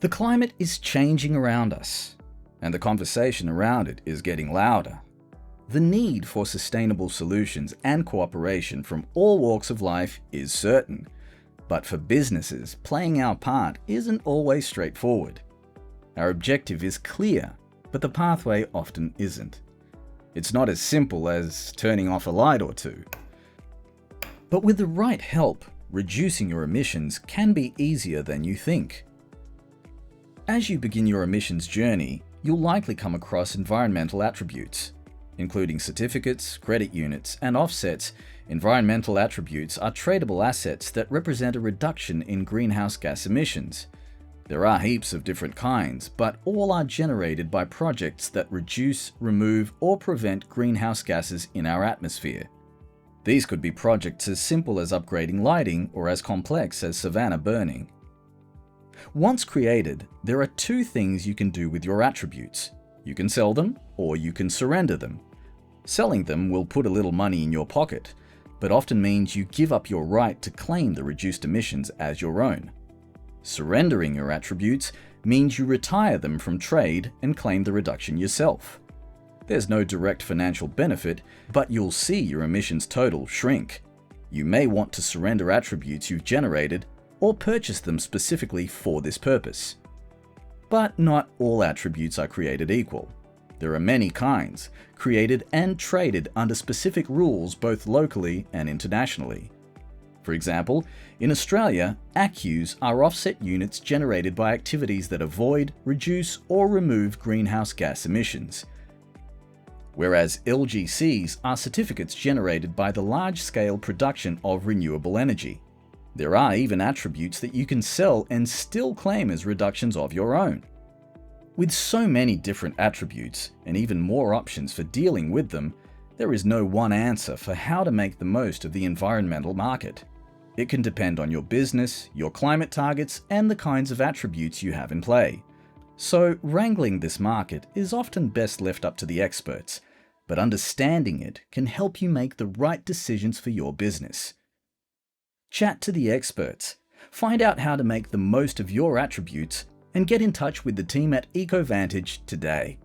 The climate is changing around us, and the conversation around it is getting louder. The need for sustainable solutions and cooperation from all walks of life is certain, but for businesses, playing our part isn't always straightforward. Our objective is clear, but the pathway often isn't. It's not as simple as turning off a light or two. But with the right help, reducing your emissions can be easier than you think. As you begin your emissions journey, you'll likely come across environmental attributes. Including certificates, credit units, and offsets, environmental attributes are tradable assets that represent a reduction in greenhouse gas emissions. There are heaps of different kinds, but all are generated by projects that reduce, remove, or prevent greenhouse gases in our atmosphere. These could be projects as simple as upgrading lighting or as complex as savanna burning. Once created, there are two things you can do with your attributes. You can sell them, or you can surrender them. Selling them will put a little money in your pocket, but often means you give up your right to claim the reduced emissions as your own. Surrendering your attributes means you retire them from trade and claim the reduction yourself. There's no direct financial benefit, but you'll see your emissions total shrink. You may want to surrender attributes you've generated or purchase them specifically for this purpose. But not all attributes are created equal. There are many kinds, created and traded under specific rules both locally and internationally. For example, in Australia, ACCUs are offset units generated by activities that avoid, reduce, or remove greenhouse gas emissions. Whereas LGCs are certificates generated by the large-scale production of renewable energy. There are even attributes that you can sell and still claim as reductions of your own. With so many different attributes and even more options for dealing with them, there is no one answer for how to make the most of the environmental market. It can depend on your business, your climate targets, and the kinds of attributes you have in play. So, wrangling this market is often best left up to the experts, but understanding it can help you make the right decisions for your business. Chat to the experts, find out how to make the most of your attributes, and get in touch with the team at EcoVantage today.